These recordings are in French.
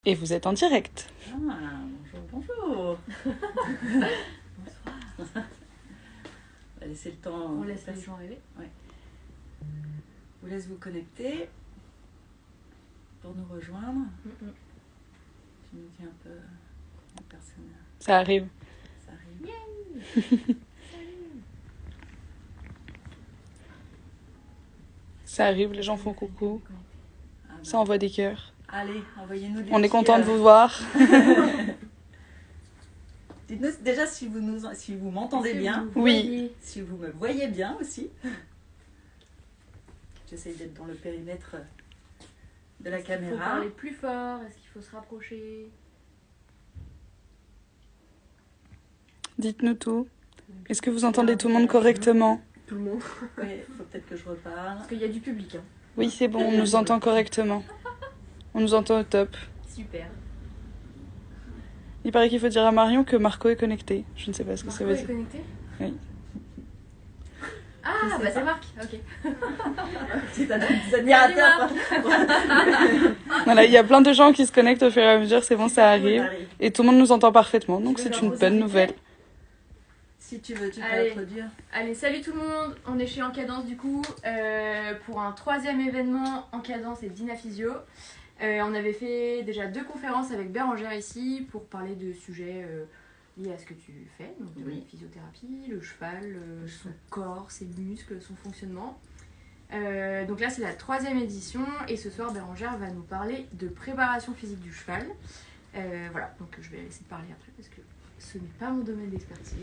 Et vous êtes en direct. Ah, bonjour. Bonsoir. On va laisser le temps. On laisse les gens rêver. Ouais. Je vous laisse vous connecter pour nous rejoindre. Je nous dis un peu en personne. Ça arrive. Ça arrive. Ça arrive, les gens font coucou. Ah, bah. Ça envoie des cœurs. Allez, envoyez-nous des On est petits, content de vous voir. Dites-nous déjà si vous m'entendez bien, Oui. si vous me voyez bien aussi. J'essaye d'être dans le périmètre de la caméra. Il faut parler plus fort. Est-ce qu'il faut se rapprocher? Dites-nous tout. Est-ce que vous entendez tout le monde correctement? Tout le monde. Oui, il faut peut-être que je reparle. Parce qu'il y a du public. Hein. Oui, c'est bon, on nous entend correctement. On nous entend au top. Super. Il paraît qu'il faut dire à Marion que Marco est connecté. Je ne sais pas ce que ça veut Marco est dire. connecté? Oui. Ah, bah c'est Marc. Ok. C'est un admirateur. Voilà, il y a plein de gens qui se connectent au fur et à mesure, c'est bon, ça arrive. Et tout le monde nous entend parfaitement, donc c'est une bonne nouvelle. Si tu veux, tu peux Allez. introduire. Allez, salut tout le monde. On est chez En Cadence du coup pour un 3e événement En Cadence et Dina Physio. On avait fait déjà 2 conférences avec Bérangère ici pour parler de sujets liés à ce que tu fais, donc de la physiothérapie, le cheval, son corps, ses muscles, son fonctionnement. Donc là c'est la 3e édition et ce soir Bérangère va nous parler de préparation physique du cheval. Voilà, donc je vais la laisser parler après parce que ce n'est pas mon domaine d'expertise.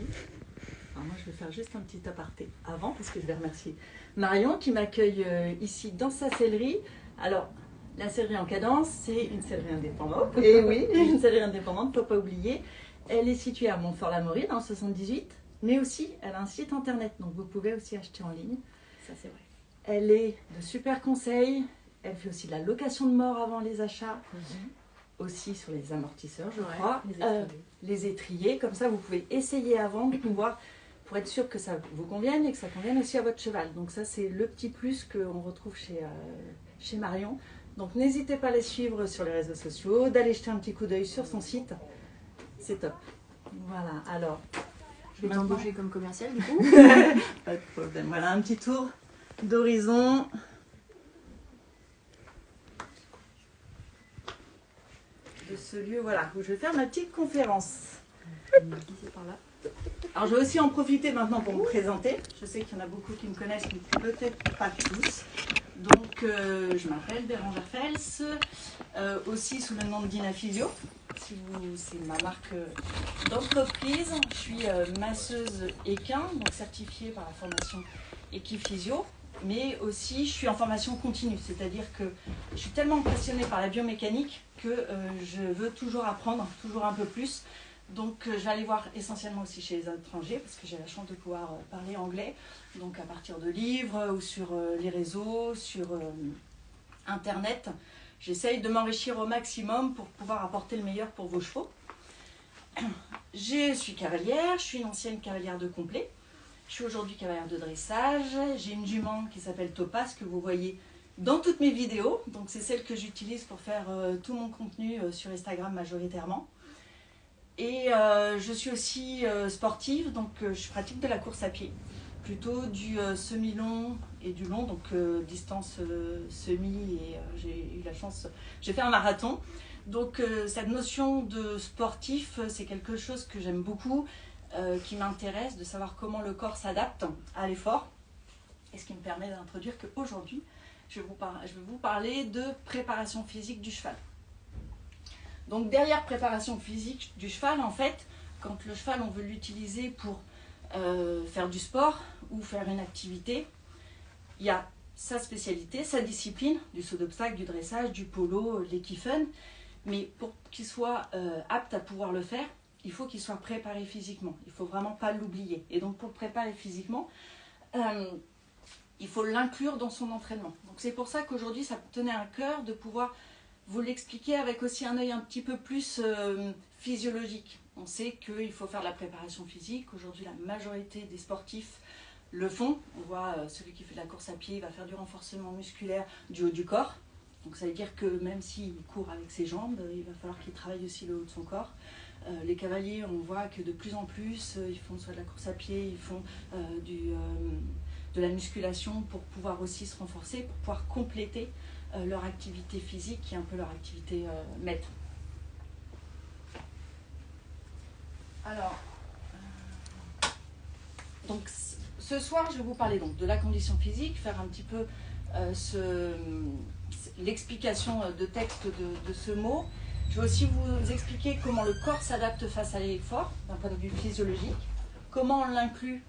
Alors moi je vais faire juste un petit aparté avant parce que je vais remercier Marion qui m'accueille ici dans sa sellerie. Alors la sellerie En Cadence, c'est une sellerie indépendante. Et oui, une sellerie indépendante, faut pas oublier. Elle est située à Montfort-l'Amaury dans le 78, mais aussi elle a un site internet, donc vous pouvez aussi acheter en ligne. Ça c'est vrai. Elle est de super conseils, elle fait aussi de la location de mort avant les achats, aussi sur les amortisseurs je crois, les étriers, comme ça vous pouvez essayer avant pour être sûr que ça vous convienne et que ça convienne aussi à votre cheval. Donc ça c'est le petit plus qu'on retrouve chez Marion. Donc n'hésitez pas à les suivre sur les réseaux sociaux, d'aller jeter un petit coup d'œil sur son site, c'est top. Voilà, alors Je vais t'embaucher comme commercial du coup. pas de problème, voilà un petit tour d'horizon. De ce lieu voilà, où je vais faire ma petite conférence. Alors je vais aussi en profiter maintenant pour me présenter. Je sais qu'il y en a beaucoup qui me connaissent, mais peut-être pas tous. Donc je m'appelle Bérangère Fels, aussi sous le nom de Dina Physio. C'est ma marque d'entreprise. Je suis masseuse équin, donc certifiée par la formation Equiphysio. Mais aussi je suis en formation continue, c'est-à-dire que je suis tellement passionnée par la biomécanique que je veux toujours apprendre, toujours un peu plus. Donc je vais aller voir essentiellement aussi chez les étrangers parce que j'ai la chance de pouvoir parler anglais, donc à partir de livres ou sur les réseaux, sur internet. J'essaye de m'enrichir au maximum pour pouvoir apporter le meilleur pour vos chevaux. Je suis cavalière, je suis une ancienne cavalière de complet. Je suis aujourd'hui cavalière de dressage. J'ai une jument qui s'appelle Topaz que vous voyez dans toutes mes vidéos. Donc c'est celle que j'utilise pour faire tout mon contenu sur Instagram majoritairement. Et je suis aussi sportive, donc je pratique de la course à pied. Plutôt du semi-long et du long, donc distance semi et j'ai eu la chance, j'ai fait un marathon. Donc cette notion de sportif, c'est quelque chose que j'aime beaucoup. Qui m'intéresse, de savoir comment le corps s'adapte à l'effort. Et ce qui me permet d'introduire qu'aujourd'hui, je vais vous parler de préparation physique du cheval. Donc derrière préparation physique du cheval, en fait, quand le cheval, on veut l'utiliser pour faire du sport ou faire une activité, il y a sa spécialité, sa discipline, du saut d'obstacle, du dressage, du polo, l'équifun. Mais pour qu'il soit apte à pouvoir le faire, il faut qu'il soit préparé physiquement. Il ne faut vraiment pas l'oublier. Et donc pour le préparer physiquement, il faut l'inclure dans son entraînement. Donc c'est pour ça qu'aujourd'hui, ça me tenait à cœur de pouvoir vous l'expliquer avec aussi un œil un petit peu plus physiologique. On sait qu'il faut faire de la préparation physique. Aujourd'hui, la majorité des sportifs le font. On voit celui qui fait de la course à pied, il va faire du renforcement musculaire du haut du corps. Donc ça veut dire que même s'il court avec ses jambes, il va falloir qu'il travaille aussi le haut de son corps. Les cavaliers, on voit que de plus en plus, ils font soit de la course à pied, ils font de la musculation pour pouvoir aussi se renforcer, pour pouvoir compléter leur activité physique qui est un peu leur activité maître. Alors, donc ce soir, je vais vous parler donc de la condition physique, faire un petit peu l'explication de texte de ce mot. Je vais aussi vous expliquer comment le corps s'adapte face à l'effort, d'un point de vue physiologique, comment on l'inclut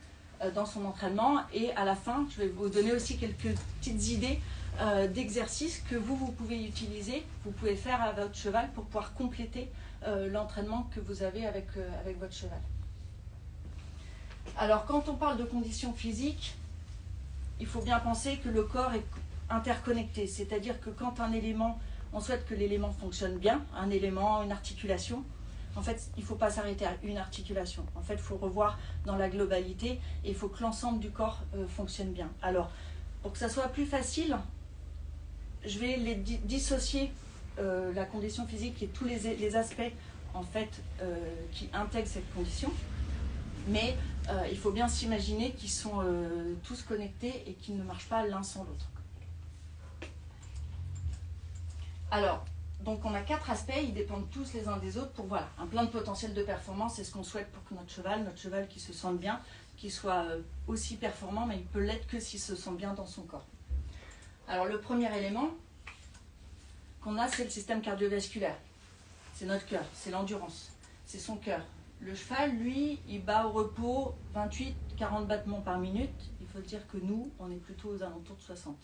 dans son entraînement, et à la fin, je vais vous donner aussi quelques petites idées d'exercices que vous pouvez utiliser, vous pouvez faire à votre cheval pour pouvoir compléter l'entraînement que vous avez avec votre cheval. Alors, quand on parle de conditions physiques, il faut bien penser que le corps est interconnecté, c'est-à-dire que quand un élément, on souhaite que l'élément fonctionne bien, un élément, une articulation, en fait, il ne faut pas s'arrêter à une articulation. En fait, il faut revoir dans la globalité et il faut que l'ensemble du corps fonctionne bien. Alors, pour que ça soit plus facile, je vais dissocier la condition physique et tous les aspects en fait, qui intègrent cette condition. Mais il faut bien s'imaginer qu'ils sont tous connectés et qu'ils ne marchent pas l'un sans l'autre. Alors, donc on a 4 aspects, ils dépendent tous les uns des autres pour voilà, un plein de potentiel de performance, c'est ce qu'on souhaite pour que notre cheval qui se sente bien, qu'il soit aussi performant, mais il peut l'être que s'il se sent bien dans son corps. Alors le premier élément qu'on a, c'est le système cardiovasculaire. C'est notre cœur, c'est l'endurance, c'est son cœur. Le cheval, lui, il bat au repos 28-40 battements par minute. Il faut dire que nous, on est plutôt aux alentours de 60.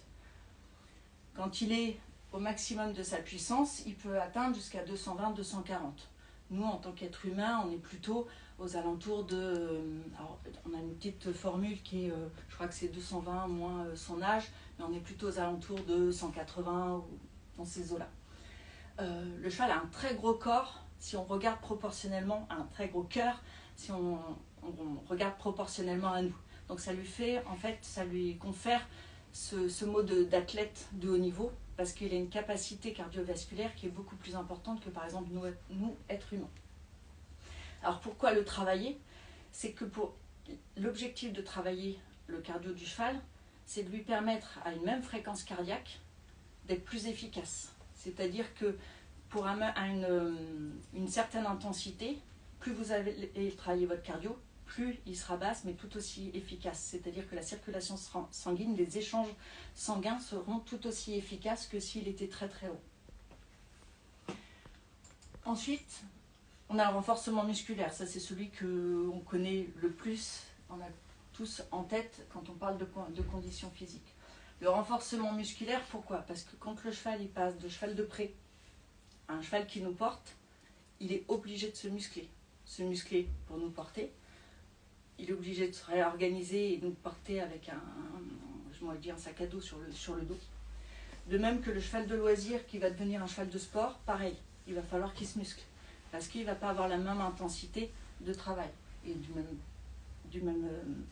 Quand il est au maximum de sa puissance, il peut atteindre jusqu'à 220-240. Nous, en tant qu'être humain, on est plutôt aux alentours de... Alors, on a une petite formule qui est, je crois que c'est 220 moins son âge, mais on est plutôt aux alentours de 180 ou dans ces eaux-là. Le cheval a un très gros corps, si on regarde proportionnellement, un très gros cœur, si on regarde proportionnellement à nous. Donc ça lui fait, en fait, ça lui confère ce mot d'athlète de haut niveau, parce qu'il a une capacité cardiovasculaire qui est beaucoup plus importante que par exemple nous êtres humains. Alors pourquoi le travailler? C'est que pour l'objectif de travailler le cardio du cheval, c'est de lui permettre à une même fréquence cardiaque d'être plus efficace. C'est-à-dire que pour une certaine intensité, plus vous allez travailler votre cardio, plus il sera basse, mais tout aussi efficace. C'est-à-dire que la circulation sanguine, les échanges sanguins seront tout aussi efficaces que s'il était très très haut. Ensuite, on a le renforcement musculaire. Ça, c'est celui qu'on connaît le plus, on a tous en tête quand on parle de conditions physiques. Le renforcement musculaire, pourquoi? Parce que quand le cheval il passe de cheval de pré à un cheval qui nous porte, il est obligé de se muscler pour nous porter. Il est obligé de se réorganiser et de nous porter avec un sac à dos sur le dos. De même que le cheval de loisir qui va devenir un cheval de sport, pareil, il va falloir qu'il se muscle parce qu'il ne va pas avoir la même intensité de travail. Et du même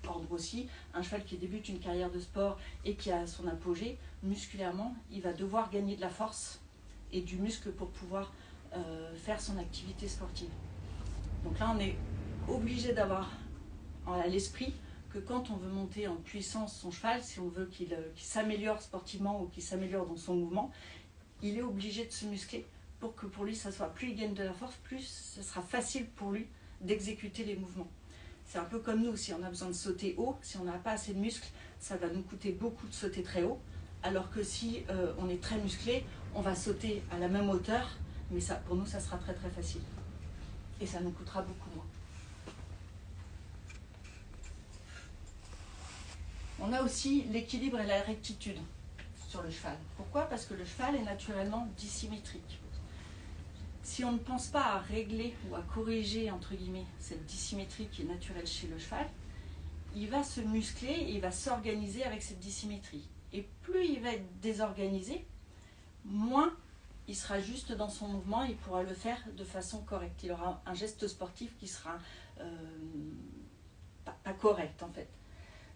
ordre aussi, un cheval qui débute une carrière de sport et qui a son apogée, musculairement, il va devoir gagner de la force et du muscle pour pouvoir faire son activité sportive. Donc là, on est obligé d'avoir à l'esprit que quand on veut monter en puissance son cheval, si on veut qu'il s'améliore sportivement ou qu'il s'améliore dans son mouvement, il est obligé de se muscler pour que pour lui, ça soit plus il gagne de la force, plus ce sera facile pour lui d'exécuter les mouvements. C'est un peu comme nous, si on a besoin de sauter haut, si on n'a pas assez de muscles, ça va nous coûter beaucoup de sauter très haut, alors que si on est très musclé, on va sauter à la même hauteur, mais ça, pour nous, ça sera très très facile. Et ça nous coûtera beaucoup moins. On a aussi l'équilibre et la rectitude sur le cheval. Pourquoi? Parce que le cheval est naturellement dissymétrique. Si on ne pense pas à régler ou à corriger, entre guillemets, cette dissymétrie qui est naturelle chez le cheval, il va se muscler et il va s'organiser avec cette dissymétrie. Et plus il va être désorganisé, moins il sera juste dans son mouvement et il pourra le faire de façon correcte. Il aura un geste sportif qui sera pas correct en fait.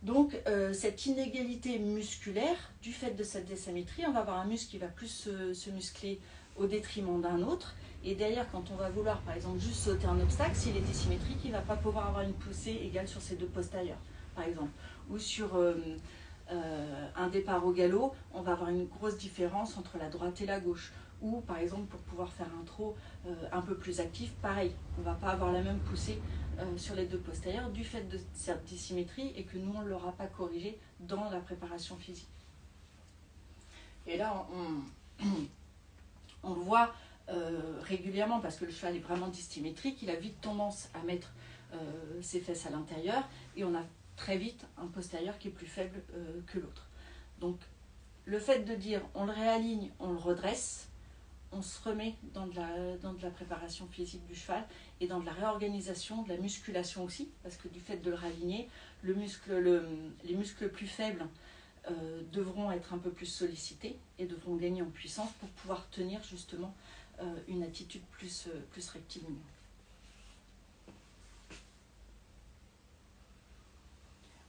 Donc cette inégalité musculaire, du fait de cette désymétrie, on va avoir un muscle qui va plus se muscler au détriment d'un autre. Et derrière, quand on va vouloir, par exemple, juste sauter un obstacle, s'il est désymétrique, il ne va pas pouvoir avoir une poussée égale sur ses deux postérieurs, par exemple. Ou sur un départ au galop, on va avoir une grosse différence entre la droite et la gauche. Ou, par exemple, pour pouvoir faire un trot un peu plus actif, pareil, on ne va pas avoir la même poussée sur les deux postérieurs du fait de cette dissymétrie et que nous, on ne l'aura pas corrigé dans la préparation physique. Et là, on le voit régulièrement parce que le cheval est vraiment dissymétrique, il a vite tendance à mettre ses fesses à l'intérieur et on a très vite un postérieur qui est plus faible que l'autre. Donc le fait de dire on le réaligne, on le redresse, on se remet dans de la préparation physique du cheval et dans de la réorganisation, de la musculation aussi, parce que du fait de le réaligner, les muscles plus faibles devront être un peu plus sollicités et devront gagner en puissance pour pouvoir tenir justement une attitude plus rectiligne.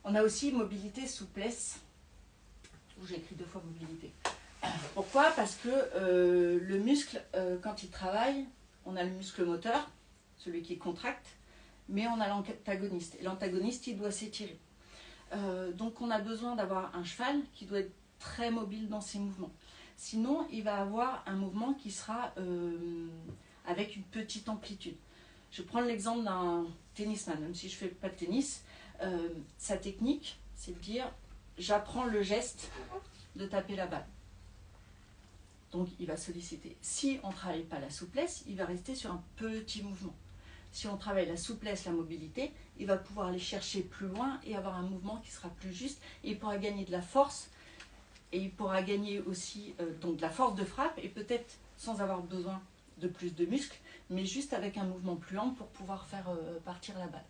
On a aussi mobilité, souplesse, où j'ai écrit 2 fois mobilité. Pourquoi? Parce que le muscle, quand il travaille, on a le muscle moteur, celui qui contracte, mais on a l'antagoniste. Et l'antagoniste, il doit s'étirer. Donc on a besoin d'avoir un cheval qui doit être très mobile dans ses mouvements. Sinon, il va avoir un mouvement qui sera avec une petite amplitude. Je prends l'exemple d'un tennisman, même si je ne fais pas de tennis. Sa technique, c'est de dire j'apprends le geste de taper la balle. Donc il va solliciter. Si on ne travaille pas la souplesse, il va rester sur un petit mouvement. Si on travaille la souplesse, la mobilité, il va pouvoir aller chercher plus loin et avoir un mouvement qui sera plus juste. Et il pourra gagner de la force et il pourra gagner aussi donc de la force de frappe et peut-être sans avoir besoin de plus de muscles, mais juste avec un mouvement plus lent pour pouvoir faire partir la balle.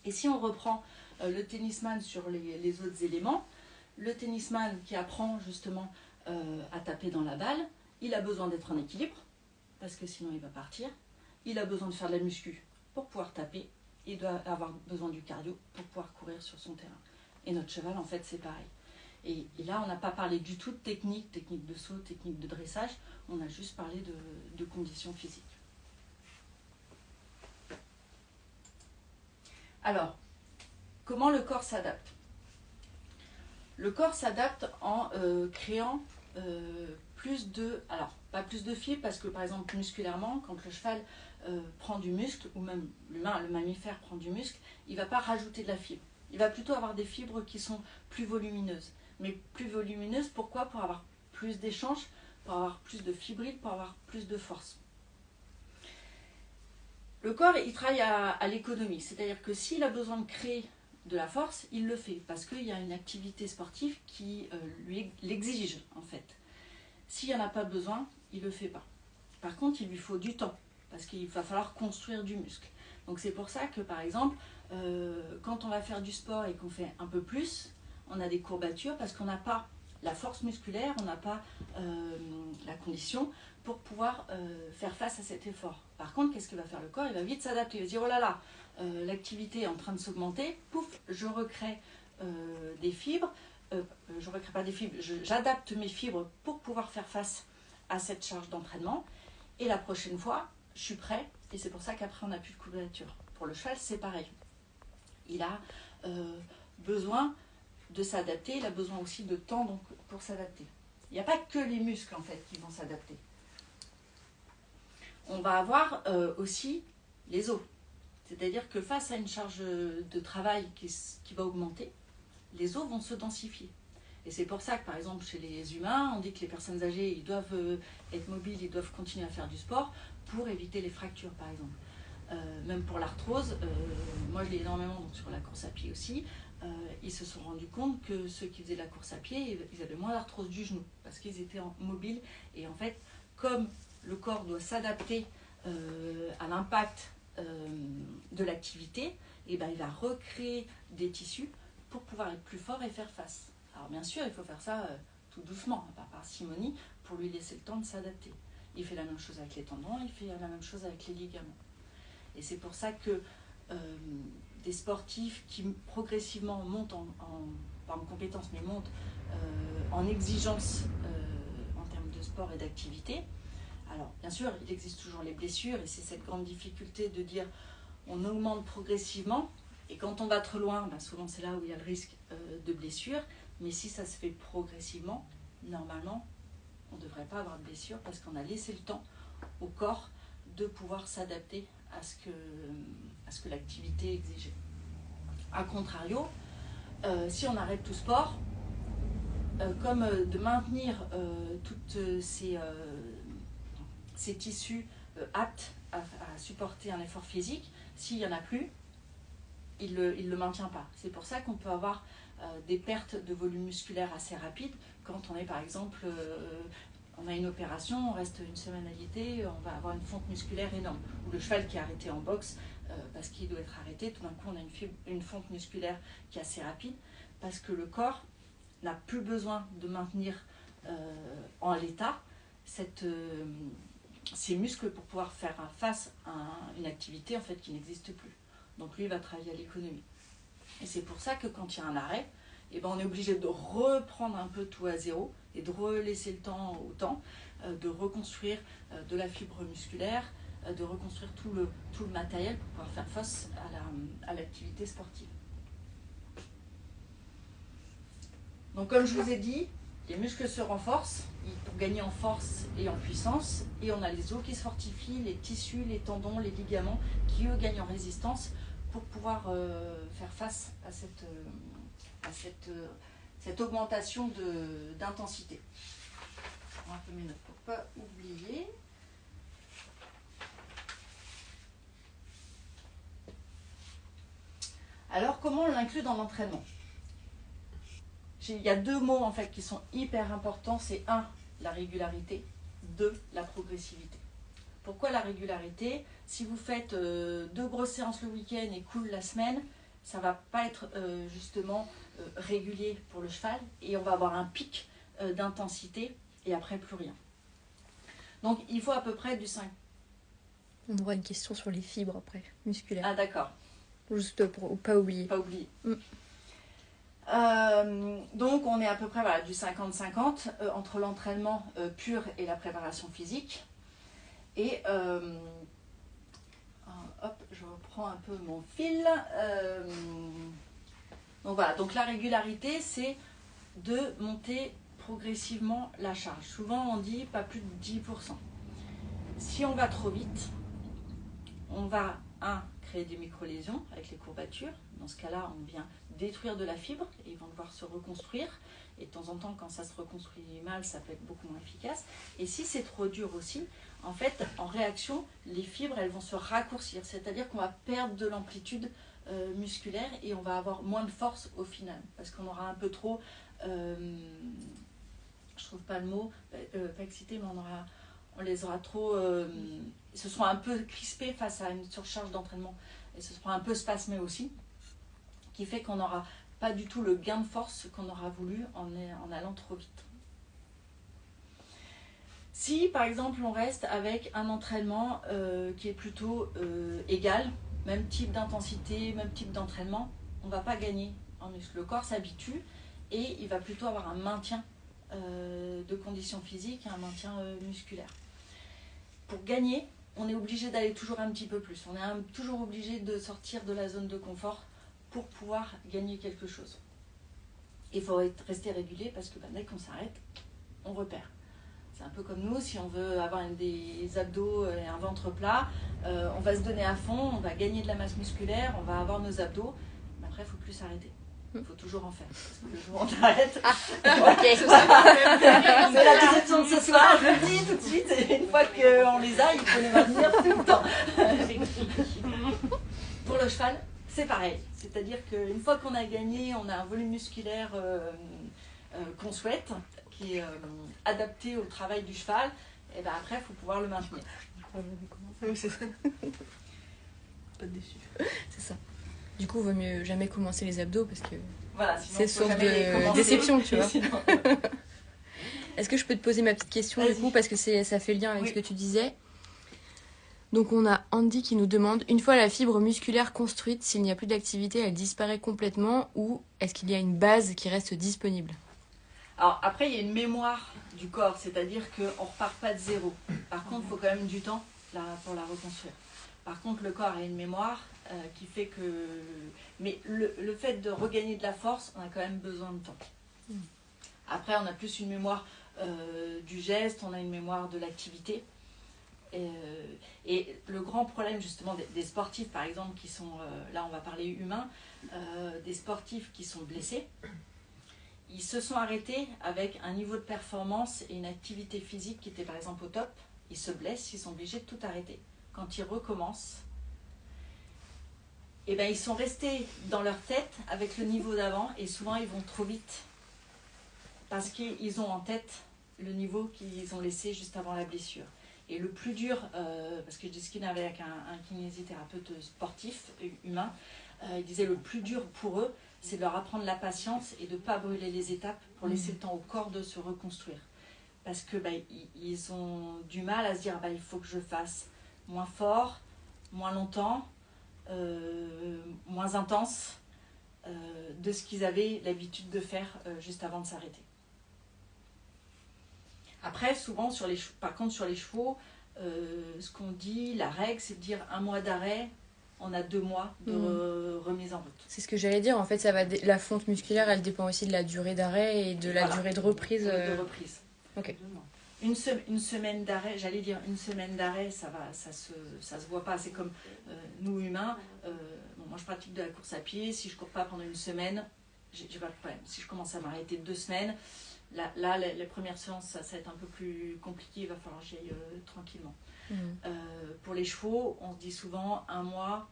Et si on reprend le tennisman sur les autres éléments, le tennisman qui apprend justement à taper dans la balle, il a besoin d'être en équilibre, parce que sinon il va partir. Il a besoin de faire de la muscu pour pouvoir taper. Il doit avoir besoin du cardio pour pouvoir courir sur son terrain. Et notre cheval, en fait, c'est pareil. Et là, on n'a pas parlé du tout de technique de saut, technique de dressage. On a juste parlé de conditions physiques. Alors, comment le corps s'adapte? Le corps s'adapte en créant plus de... Alors, pas plus de fibres, parce que par exemple, musculairement, quand le cheval prend du muscle, ou même l'humain, le mammifère prend du muscle, il ne va pas rajouter de la fibre. Il va plutôt avoir des fibres qui sont plus volumineuses. Mais plus volumineuses, pourquoi? Pour avoir plus d'échanges, pour avoir plus de fibrille, pour avoir plus de force. Le corps, il travaille à l'économie, c'est-à-dire que s'il a besoin de créer de la force, il le fait, parce qu'il y a une activité sportive qui lui l'exige, en fait. S'il n'y en a pas besoin, il ne le fait pas. Par contre, il lui faut du temps, parce qu'il va falloir construire du muscle. Donc c'est pour ça que, par exemple, quand on va faire du sport et qu'on fait un peu plus, on a des courbatures, parce qu'on n'a pas la force musculaire, on n'a pas la condition pour pouvoir faire face à cet effort. Par contre, qu'est-ce que va faire le corps? Il va vite s'adapter, il va se dire, oh là là, l'activité est en train de s'augmenter, pouf, je recrée des fibres, je ne recrée pas des fibres, j'adapte mes fibres pour pouvoir faire face à cette charge d'entraînement, et la prochaine fois, je suis prêt, et c'est pour ça qu'après on n'a plus de courbature. Pour le cheval, c'est pareil. Il a besoin de s'adapter, il a besoin aussi de temps donc, pour s'adapter. Il n'y a pas que les muscles en fait qui vont s'adapter. On va avoir aussi les os. C'est-à-dire que face à une charge de travail qui va augmenter, les os vont se densifier. Et c'est pour ça que par exemple chez les humains, on dit que les personnes âgées, ils doivent être mobiles, ils doivent continuer à faire du sport pour éviter les fractures par exemple. Même pour l'arthrose, moi je l'ai énormément donc, sur la course à pied aussi, ils se sont rendus compte que ceux qui faisaient de la course à pied, ils avaient moins d'arthrose du genou parce qu'ils étaient mobiles. Et en fait, comme le corps doit s'adapter à l'impact de l'activité, et ben, il va recréer des tissus pour pouvoir être plus fort et faire face. Alors bien sûr, il faut faire ça tout doucement, pas par parcimonie, pour lui laisser le temps de s'adapter. Il fait la même chose avec les tendons, il fait la même chose avec les ligaments. Et c'est pour ça que des sportifs qui progressivement montent pas en compétences, mais montent en exigence en termes de sport et d'activité. Alors, bien sûr, il existe toujours les blessures et c'est cette grande difficulté de dire on augmente progressivement et quand on va trop loin, souvent c'est là où il y a le risque de blessure. Mais si ça se fait progressivement, normalement, on ne devrait pas avoir de blessure parce qu'on a laissé le temps au corps de pouvoir s'adapter à ce que l'activité exigeait. A contrario, si on arrête tout sport, comme de maintenir toutes ces tissus aptes à supporter un effort physique, s'il n'y en a plus, il le maintient pas. C'est pour ça qu'on peut avoir des pertes de volume musculaire assez rapides quand on est par exemple, on a une opération, on reste une semaine alitée, on va avoir une fonte musculaire énorme. Ou le cheval qui est arrêté en boxe parce qu'il doit être arrêté, tout d'un coup on a une fonte musculaire qui est assez rapide parce que le corps n'a plus besoin de maintenir en l'état ces muscles pour pouvoir faire face à une activité en fait qui n'existe plus. Donc lui, il va travailler à l'économie. Et c'est pour ça que quand il y a un arrêt, on est obligé de reprendre un peu tout à zéro et de relaisser le temps au temps, de reconstruire de la fibre musculaire, de reconstruire tout le matériel pour pouvoir faire face à l'activité sportive. Donc comme je vous ai dit, les muscles se renforcent pour gagner en force et en puissance, et on a les os qui se fortifient, les tissus, les tendons, les ligaments qui eux gagnent en résistance pour pouvoir faire face à cette augmentation d'intensité. Je prends un peu mes notes pour ne pas oublier. Alors comment on l'inclut dans l'entraînement ? Il y a deux mots en fait qui sont hyper importants, c'est 1, la régularité, 2, la progressivité. Pourquoi la régularité ? Si vous faites 2 grosses séances le week-end et cool la semaine, ça ne va pas être justement régulier pour le cheval et on va avoir un pic d'intensité et après plus rien. Donc il faut à peu près du 5. On aura une question sur les fibres après, musculaires. Ah d'accord. Juste pour pas oublier. Pas oublier. Donc on est à peu près du 50-50 entre l'entraînement pur et la préparation physique. Et hop, je reprends un peu mon fil. Donc voilà, donc la régularité, c'est de monter progressivement la charge. Souvent on dit pas plus de 10%. Si on va trop vite, on va créer des micro-lésions avec les courbatures. Dans ce cas-là, on vient détruire de la fibre et ils vont devoir se reconstruire. Et de temps en temps, quand ça se reconstruit mal, ça peut être beaucoup moins efficace. Et si c'est trop dur aussi, en fait, en réaction, les fibres, elles vont se raccourcir. C'est-à-dire qu'on va perdre de l'amplitude musculaire et on va avoir moins de force au final. Parce qu'on aura un peu trop, je trouve pas le mot, pas excité, mais on les aura trop, ils se seront un peu crispés face à une surcharge d'entraînement. Et ce sera un peu spasmé aussi, qui fait qu'on n'aura pas du tout le gain de force qu'on aura voulu en allant trop vite. Si par exemple on reste avec un entraînement qui est plutôt égal, même type d'intensité, même type d'entraînement, on ne va pas gagner en muscle. Le corps s'habitue et il va plutôt avoir un maintien de conditions physiques et un maintien musculaire. Pour gagner, on est obligé d'aller toujours un petit peu plus. On est toujours obligé de sortir de la zone de confort pour pouvoir gagner quelque chose. Il faut rester régulier parce que dès qu'on s'arrête, on repère. C'est un peu comme nous, si on veut avoir des abdos et un ventre plat, on va se donner à fond, on va gagner de la masse musculaire, on va avoir nos abdos, mais après il ne faut plus s'arrêter. Il faut toujours en faire. Parce que le jour où on t'arrête, Ok. c'est la déception de ce soir, je le dis tout de suite, et une fois qu'on les a, il faut les maintenir tout le temps. Pour le cheval, c'est pareil. C'est-à-dire qu'une fois qu'on a gagné, on a un volume musculaire qu'on souhaite, qui est adapté au travail du cheval, et après, il faut pouvoir le maintenir. C'est ça. Pas déçu. C'est ça. Du coup, il vaut mieux jamais commencer les abdos parce que voilà, c'est source de déception, tu vois. Est-ce que je peux te poser ma petite question du coup, parce que ça fait lien avec ce que tu disais. Donc on a Andy qui nous demande, une fois la fibre musculaire construite, s'il n'y a plus d'activité, elle disparaît complètement ou est-ce qu'il y a une base qui reste disponible? Alors après, il y a une mémoire du corps, c'est-à-dire qu'on ne repart pas de zéro. Par contre, il faut quand même du temps pour la reconstruire. Par contre, le corps a une mémoire qui fait que... Mais le fait de regagner de la force, on a quand même besoin de temps. Après, on a plus une mémoire du geste, on a une mémoire de l'activité. Et le grand problème justement des sportifs, par exemple, qui sont, là on va parler humain, des sportifs qui sont blessés, ils se sont arrêtés avec un niveau de performance et une activité physique qui était par exemple au top. Ils se blessent, ils sont obligés de tout arrêter. Quand ils recommencent, eh ben, ils sont restés dans leur tête avec le niveau d'avant et souvent ils vont trop vite parce qu'ils ont en tête le niveau qu'ils ont laissé juste avant la blessure. Et le plus dur, parce que je discutais avec un kinésithérapeute sportif humain, il disait le plus dur pour eux, c'est de leur apprendre la patience et de ne pas brûler les étapes pour laisser le temps au corps de se reconstruire. Parce que ils ont du mal à se dire il faut que je fasse moins fort, moins longtemps, moins intense de ce qu'ils avaient l'habitude de faire juste avant de s'arrêter. Après, souvent, par contre, sur les chevaux, ce qu'on dit, la règle, c'est de dire 1 mois d'arrêt, on a 2 mois de remise en route. C'est ce que j'allais dire, en fait, la fonte musculaire, elle dépend aussi de la durée d'arrêt et de la durée de reprise. De reprise. Ok. Une semaine d'arrêt, j'allais dire une semaine d'arrêt, ça se voit pas. C'est comme nous humains, moi je pratique de la course à pied, si je cours pas pendant une semaine, j'ai pas de problème. Si je commence à m'arrêter 2 semaines, là les premières séances, ça va être un peu plus compliqué, il va falloir que j'y aille tranquillement. Pour les chevaux, on se dit souvent 1 mois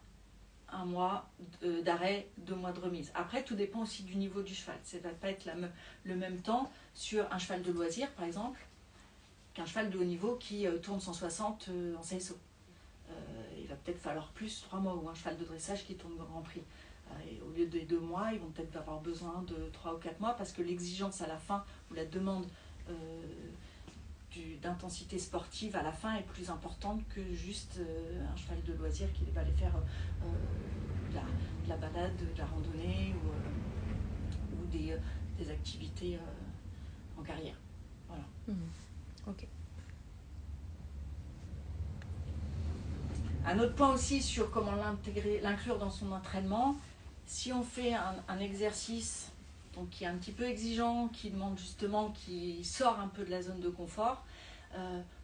d'arrêt, 2 mois de remise. Après, tout dépend aussi du niveau du cheval. Ça ne va pas être le même temps sur un cheval de loisir, par exemple, qu'un cheval de haut niveau qui tourne 160 en CSO. Il va peut-être falloir plus 3 mois, ou un cheval de dressage qui tourne Grand Prix. Et au lieu des 2 mois, ils vont peut-être avoir besoin de 3 ou 4 mois parce que l'exigence à la fin, ou la demande d'intensité sportive à la fin est plus importante que juste un cheval de loisir qui va aller faire de la balade, de la randonnée ou des activités en carrière. Voilà. Ok. Un autre point aussi sur comment l'inclure dans son entraînement, si on fait un exercice donc, qui est un petit peu exigeant, qui demande justement, qui sort un peu de la zone de confort,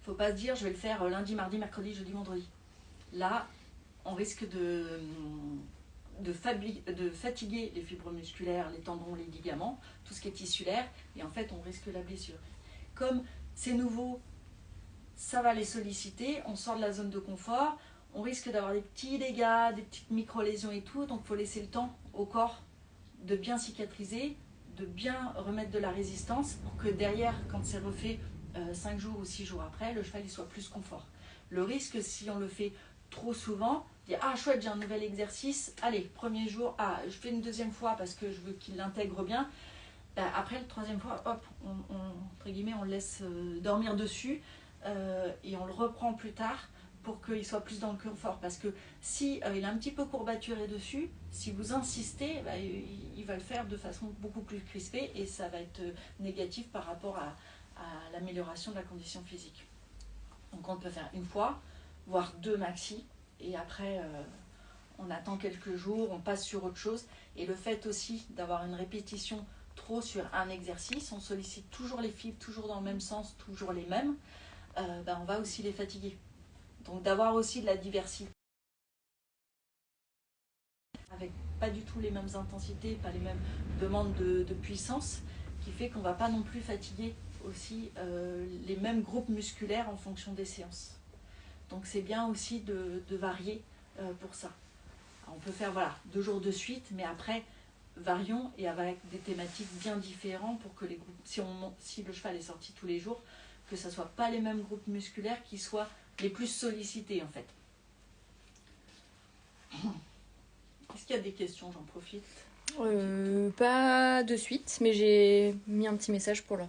faut pas se dire je vais le faire lundi, mardi, mercredi, jeudi, vendredi. Là, on risque de fatiguer les fibres musculaires, les tendons, les ligaments, tout ce qui est tissulaire, et en fait on risque la blessure. Comme c'est nouveau, ça va les solliciter, on sort de la zone de confort, on risque d'avoir des petits dégâts, des petites micro-lésions et tout, donc il faut laisser le temps au corps de bien cicatriser, de bien remettre de la résistance pour que derrière, quand c'est refait 5 jours ou 6 jours après, le cheval il soit plus confort. Le risque, si on le fait trop souvent, dire ah chouette, j'ai un nouvel exercice, allez, premier jour, je fais une deuxième fois parce que je veux qu'il l'intègre bien. Après, la troisième fois, hop, entre guillemets, on le laisse dormir dessus et on le reprend plus tard pour qu'il soit plus dans le confort. Parce que si il a un petit peu courbaturé dessus, si vous insistez, il va le faire de façon beaucoup plus crispée et ça va être négatif par rapport à l'amélioration de la condition physique. Donc on peut faire 1 fois, voire 2 maxi, et après on attend quelques jours, on passe sur autre chose. Et le fait aussi d'avoir une répétition trop sur un exercice, on sollicite toujours les fibres, toujours dans le même sens, toujours les mêmes, on va aussi les fatiguer. Donc d'avoir aussi de la diversité, avec pas du tout les mêmes intensités, pas les mêmes demandes de puissance, qui fait qu'on ne va pas non plus fatiguer aussi les mêmes groupes musculaires en fonction des séances. Donc c'est bien aussi de varier pour ça. Alors, on peut faire 2 jours de suite, mais après varions et avec des thématiques bien différentes pour que les groupes, si le cheval est sorti tous les jours, que ce ne soit pas les mêmes groupes musculaires qui soient les plus sollicités en fait. Est-ce qu'il y a des questions? J'en profite. Pas de suite, mais j'ai mis un petit message pour leur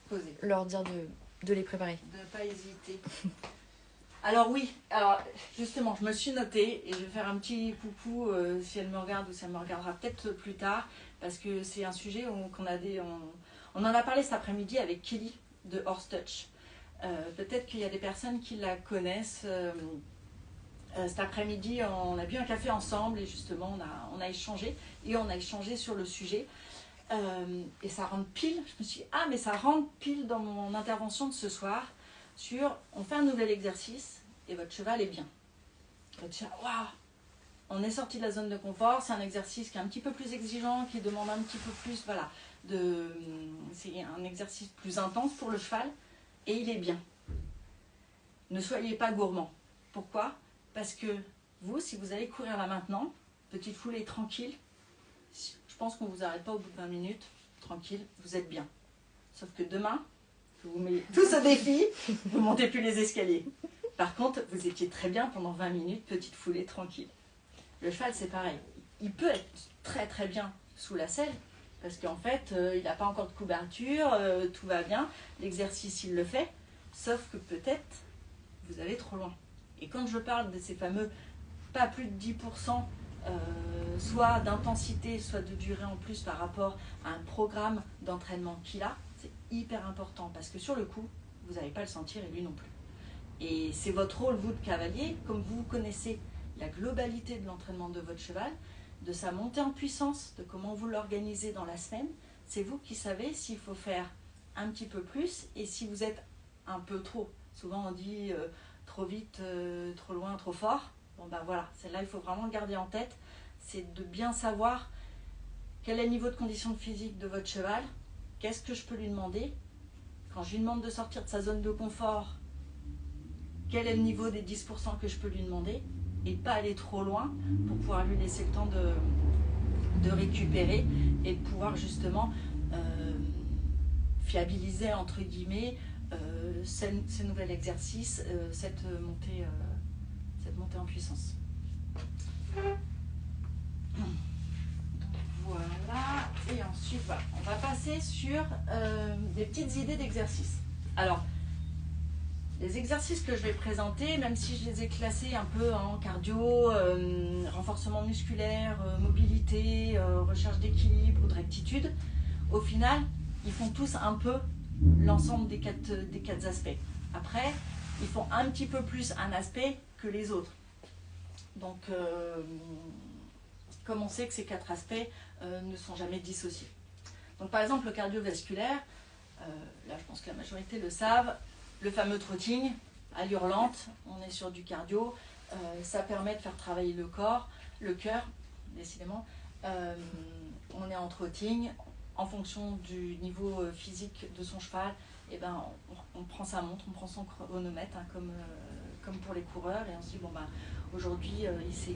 Posez. dire de les préparer. De ne pas hésiter. Alors oui, alors justement, je me suis notée et je vais faire un petit coucou si elle me regarde ou si elle me regardera peut-être plus tard, parce que c'est un sujet on en a parlé cet après-midi avec Kelly de Horse Touch. Peut-être qu'il y a des personnes qui la connaissent. Cet après-midi, on a bu un café ensemble et justement, on a échangé sur le sujet. Et ça rentre pile, je me suis dit, mais ça rentre pile dans mon intervention de ce soir sur, on fait un nouvel exercice et votre cheval est bien. Votre cheval, waouh, on est sorti de la zone de confort, c'est un exercice qui est un petit peu plus exigeant, qui demande un petit peu plus, voilà, c'est un exercice plus intense pour le cheval et il est bien. Ne soyez pas gourmand. Pourquoi ? Parce que vous, si vous allez courir là maintenant, petite foulée tranquille, je pense qu'on ne vous arrête pas au bout de 20 minutes, tranquille, vous êtes bien. Sauf que demain, je vous mets tous au défi, vous ne montez plus les escaliers. Par contre, vous étiez très bien pendant 20 minutes, petite foulée tranquille. Le cheval, c'est pareil. Il peut être très très bien sous la selle, parce qu'en fait, il n'a pas encore de couverture, tout va bien, l'exercice, il le fait, sauf que peut-être, vous allez trop loin. Et quand je parle de ces fameux pas plus de 10%, soit d'intensité, soit de durée en plus par rapport à un programme d'entraînement qu'il a, c'est hyper important parce que sur le coup, vous n'allez pas le sentir et lui non plus. Et c'est votre rôle, vous, de cavalier, comme vous connaissez la globalité de l'entraînement de votre cheval, de sa montée en puissance, de comment vous l'organisez dans la semaine, c'est vous qui savez s'il faut faire un petit peu plus et si vous êtes un peu trop. Souvent on dit trop vite, trop loin, trop fort. Bon ben voilà, celle-là il faut vraiment le garder en tête, c'est de bien savoir quel est le niveau de condition physique de votre cheval, qu'est-ce que je peux lui demander. Quand je lui demande de sortir de sa zone de confort, quel est le niveau des 10% que je peux lui demander et pas aller trop loin pour pouvoir lui laisser le temps de récupérer et de pouvoir justement fiabiliser entre guillemets ce nouvel exercice, cette montée en puissance. Voilà, et ensuite voilà, on va passer sur des petites idées d'exercices. Alors, les exercices que je vais présenter, même si je les ai classés un peu en cardio, renforcement musculaire, mobilité, recherche d'équilibre ou de rectitude, au final, ils font tous un peu l'ensemble des quatre aspects. Après, ils font un petit peu plus un aspect que les autres. Donc, comme on sait que ces quatre aspects ne sont jamais dissociés. Donc, par exemple, le cardiovasculaire, là je pense que la majorité le savent, le fameux trotting, allure lente, on est sur du cardio, ça permet de faire travailler le corps, le cœur, décidément. On est en trotting, en fonction du niveau physique de son cheval, et ben, on prend sa montre, on prend son chronomètre, hein, comme pour les coureurs, et on se dit, bon, ben, aujourd'hui, il sait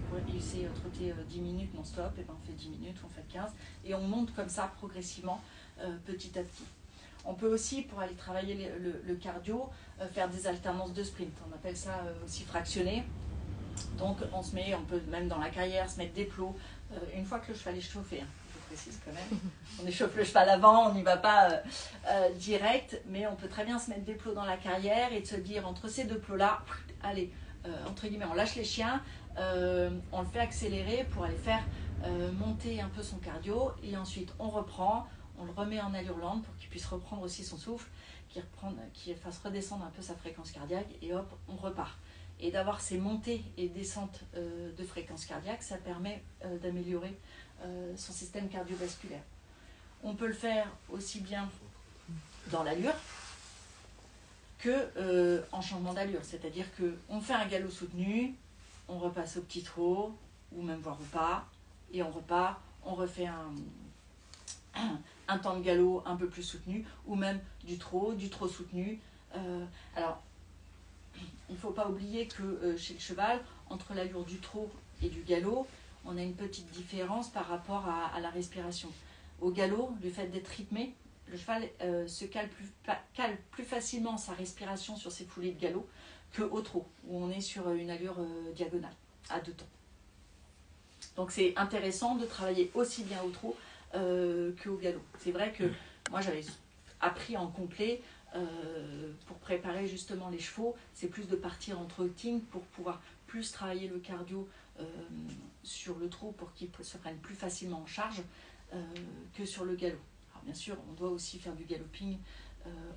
trotter 10 minutes non-stop, et ben, on fait 10 minutes, on fait 15, et on monte comme ça progressivement, petit à petit. On peut aussi, pour aller travailler le cardio, faire des alternances de sprint. On appelle ça aussi fractionné. Donc on peut même dans la carrière se mettre des plots. Une fois que le cheval est chauffé, hein, je précise quand même, on échauffe le cheval avant, on n'y va pas direct, mais on peut très bien se mettre des plots dans la carrière et de se dire entre ces deux plots-là, allez, entre guillemets, on lâche les chiens, on le fait accélérer pour aller faire monter un peu son cardio et ensuite on reprend. On le remet en allure lente pour qu'il puisse reprendre aussi son souffle, qu'il fasse redescendre un peu sa fréquence cardiaque et hop, on repart. Et d'avoir ces montées et descentes de fréquence cardiaque, ça permet d'améliorer son système cardiovasculaire. On peut le faire aussi bien dans l'allure qu'en changement d'allure. C'est-à-dire qu'on fait un galop soutenu, on repasse au petit trot, ou même voire au pas, et on repart, on refait un temps de galop un peu plus soutenu ou même du trot soutenu. Alors, il ne faut pas oublier que chez le cheval, entre l'allure du trot et du galop, on a une petite différence par rapport à la respiration. Au galop, le fait d'être rythmé, le cheval se cale plus facilement sa respiration sur ses foulées de galop qu'au trot, où on est sur une allure diagonale, à deux temps. Donc c'est intéressant de travailler aussi bien au trot qu'au galop. C'est vrai que moi j'avais appris en complet pour préparer justement les chevaux, c'est plus de partir en trotting pour pouvoir plus travailler le cardio sur le trot pour qu'ils se prennent plus facilement en charge que sur le galop. Alors bien sûr, on doit aussi faire du galloping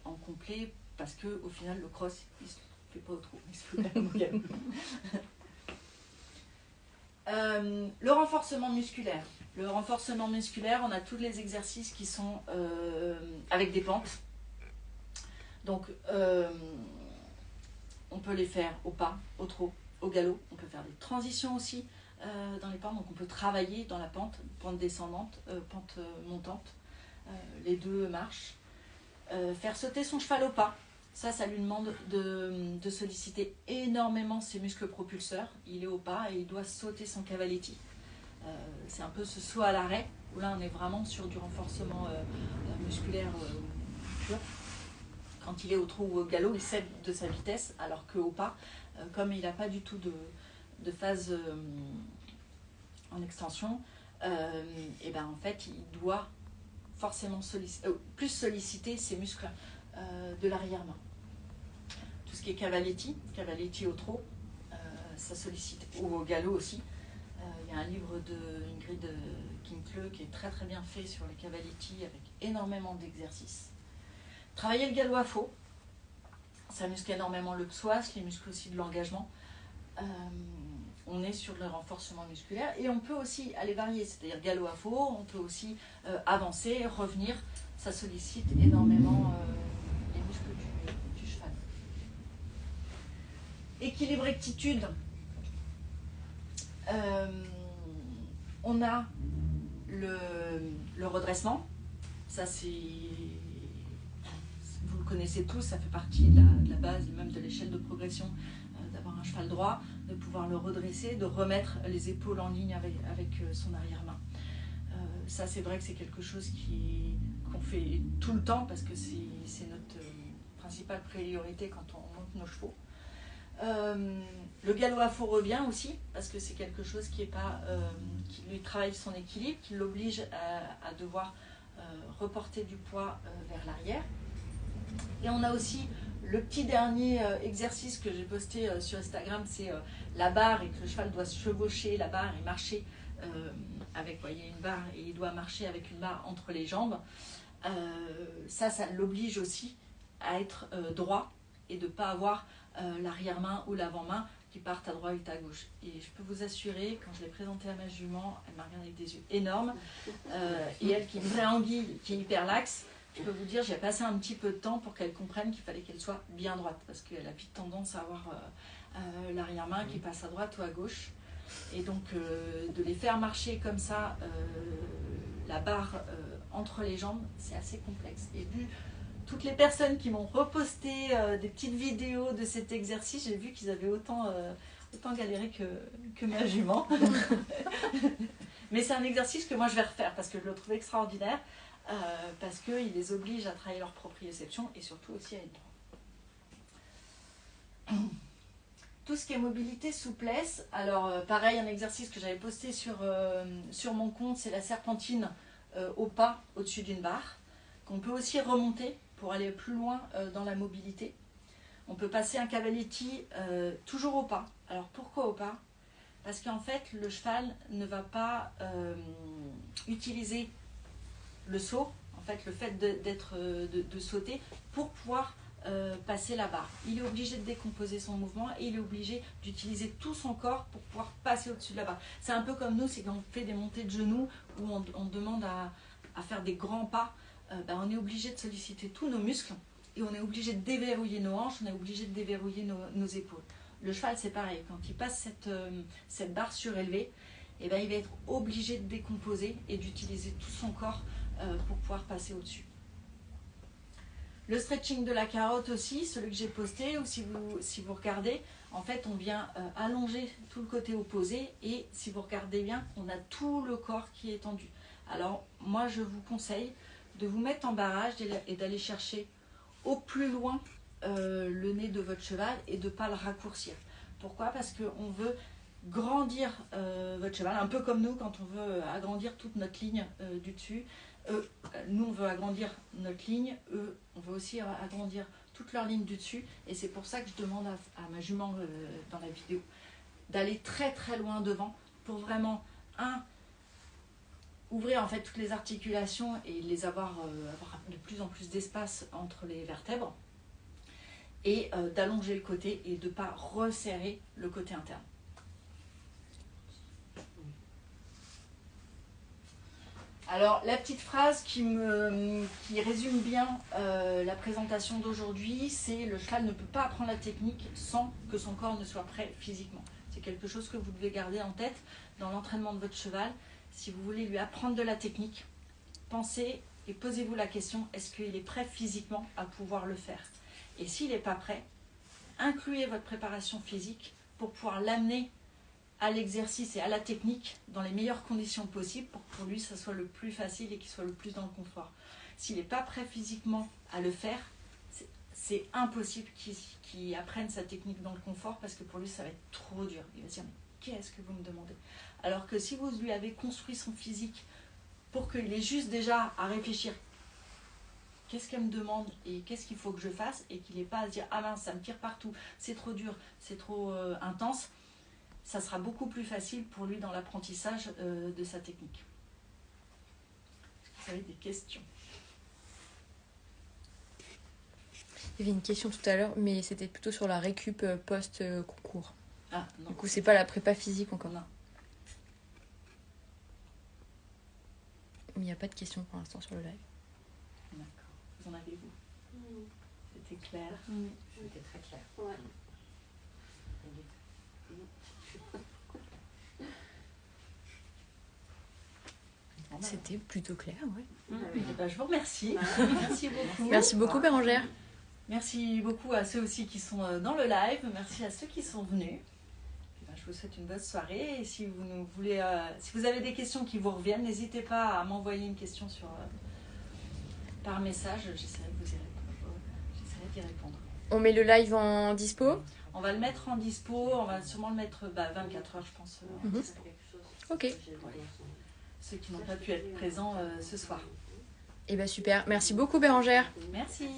en complet parce qu'au final, le cross, il ne se fait pas au trot, il se fait quand même au galop. Le renforcement musculaire. Le renforcement musculaire, on a tous les exercices qui sont avec des pentes. Donc, on peut les faire au pas, au trot, au galop. On peut faire des transitions aussi dans les pentes. Donc, on peut travailler dans la pente descendante, pente montante, les deux marches. Faire sauter son cheval au pas. Ça lui demande de solliciter énormément ses muscles propulseurs. Il est au pas et il doit sauter son cavaletti. C'est un peu ce saut à l'arrêt, où là on est vraiment sur du renforcement musculaire pur. Quand il est au trot ou au galop, il cède de sa vitesse, alors qu'au pas, comme il n'a pas du tout de phase en extension, et ben en fait il doit forcément plus solliciter ses muscles de l'arrière-main. Tout ce qui est cavaletti au trot, ça sollicite, ou au galop aussi. Il y a un livre de Ingrid Kinkle qui est très très bien fait sur les cavaletti avec énormément d'exercices. Travailler le galop à faux, ça muscle énormément le psoas, les muscles aussi de l'engagement. On est sur le renforcement musculaire et on peut aussi aller varier, c'est-à-dire galop à faux, on peut aussi avancer, revenir, ça sollicite énormément les muscles du cheval. Équilibre rectitude. On a le redressement, ça c'est, vous le connaissez tous, ça fait partie de la base, même de l'échelle de progression, d'avoir un cheval droit, de pouvoir le redresser, de remettre les épaules en ligne avec son arrière-main. Ça c'est vrai que c'est quelque chose qu'on fait tout le temps parce que c'est notre principale priorité quand on monte nos chevaux. Le galop à faux revient aussi parce que c'est quelque chose qui lui travaille son équilibre, qui l'oblige à devoir reporter du poids vers l'arrière. Et on a aussi le petit dernier exercice que j'ai posté sur Instagram, c'est la barre et que le cheval doit se chevaucher la barre et marcher avec, il y a une barre et il doit marcher avec une barre entre les jambes. Ça l'oblige aussi à être droit et de ne pas avoir l'arrière-main ou l'avant-main qui partent à droite et à gauche. Et je peux vous assurer, quand je l'ai présenté à ma jument, elle m'a regardé avec des yeux énormes. Et elle, qui est une vraie anguille, qui est hyper laxe, je peux vous dire, j'ai passé un petit peu de temps pour qu'elle comprenne qu'il fallait qu'elle soit bien droite, parce qu'elle a vite tendance à avoir l'arrière-main qui passe à droite ou à gauche. Et donc, de les faire marcher comme ça, la barre entre les jambes, c'est assez complexe. Et vu toutes les personnes qui m'ont reposté des petites vidéos de cet exercice, j'ai vu qu'ils avaient autant galéré que ma jument. Mais c'est un exercice que moi je vais refaire parce que je le trouve extraordinaire, parce qu'il les oblige à travailler leur proprioception et surtout aussi à être droit. Tout ce qui est mobilité, souplesse, alors pareil, un exercice que j'avais posté sur mon compte, c'est la serpentine au pas au-dessus d'une barre, qu'on peut aussi remonter pour aller plus loin dans la mobilité. On peut passer un cavaletti toujours au pas. Alors pourquoi au pas? Parce qu'en fait, le cheval ne va pas utiliser le saut, en fait, le fait de sauter pour pouvoir passer la barre. Il est obligé de décomposer son mouvement et il est obligé d'utiliser tout son corps pour pouvoir passer au-dessus de la barre. C'est un peu comme nous, c'est quand on fait des montées de genoux où on demande à faire des grands pas. On est obligé de solliciter tous nos muscles et on est obligé de déverrouiller nos hanches, on est obligé de déverrouiller nos épaules. Le cheval, c'est pareil, quand il passe cette barre surélevée, il va être obligé de décomposer et d'utiliser tout son corps pour pouvoir passer au-dessus. Le stretching de la carotte aussi, celui que j'ai posté, ou si vous regardez, en fait on vient allonger tout le côté opposé et si vous regardez bien, on a tout le corps qui est tendu. Alors moi je vous conseille de vous mettre en barrage et d'aller chercher au plus loin le nez de votre cheval et de ne pas le raccourcir. Pourquoi? Parce qu'on veut grandir votre cheval, un peu comme nous quand on veut agrandir toute notre ligne du dessus. Nous, on veut agrandir notre ligne. Eux, on veut aussi agrandir toute leur ligne du dessus. Et c'est pour ça que je demande à ma jument dans la vidéo d'aller très très loin devant pour vraiment, ouvrir en fait toutes les articulations et les avoir de plus en plus d'espace entre les vertèbres. Et d'allonger le côté et de ne pas resserrer le côté interne. Alors, la petite phrase qui résume bien la présentation d'aujourd'hui, c'est « Le cheval ne peut pas apprendre la technique sans que son corps ne soit prêt physiquement ». C'est quelque chose que vous devez garder en tête dans l'entraînement de votre cheval. Si vous voulez lui apprendre de la technique, pensez et posez-vous la question, est-ce qu'il est prêt physiquement à pouvoir le faire ? Et s'il n'est pas prêt, incluez votre préparation physique pour pouvoir l'amener à l'exercice et à la technique dans les meilleures conditions possibles pour que pour lui, ça soit le plus facile et qu'il soit le plus dans le confort. S'il n'est pas prêt physiquement à le faire, c'est impossible qu'il apprenne sa technique dans le confort parce que pour lui, ça va être trop dur. Il va se dire, mais qu'est-ce que vous me demandez ? Alors que si vous lui avez construit son physique pour qu'il ait juste déjà à réfléchir, qu'est-ce qu'elle me demande et qu'est-ce qu'il faut que je fasse et qu'il n'ait pas à se dire « Ah mince, ça me tire partout, c'est trop dur, c'est trop intense », ça sera beaucoup plus facile pour lui dans l'apprentissage de sa technique. Est-ce que vous avez des questions ? Il y avait une question tout à l'heure, mais c'était plutôt sur la récup post-concours. Ah non. Du coup, c'est pas la prépa physique encore. Non. Il n'y a pas de questions pour l'instant sur le live. D'accord. Vous en avez vous ? C'était clair. C'était très clair. Ouais. Bon, bah, C'était plutôt clair, ouais. eh ben, je vous remercie. Merci beaucoup. Merci beaucoup, Bérangère. Merci beaucoup à ceux aussi qui sont dans le live. Merci à ceux qui sont venus. Et ben, je vous souhaite une bonne soirée. Et si vous nous voulez, si vous avez des questions qui vous reviennent, n'hésitez pas à m'envoyer une question par message. J'essaierai d'y répondre. On met le live en dispo ? On va le mettre en dispo. On va sûrement le mettre 24 heures, je pense. En dispo. Ok. Ceux qui n'ont pas pu être présents ce soir. Et bah super. Merci beaucoup, Bérangère. Merci.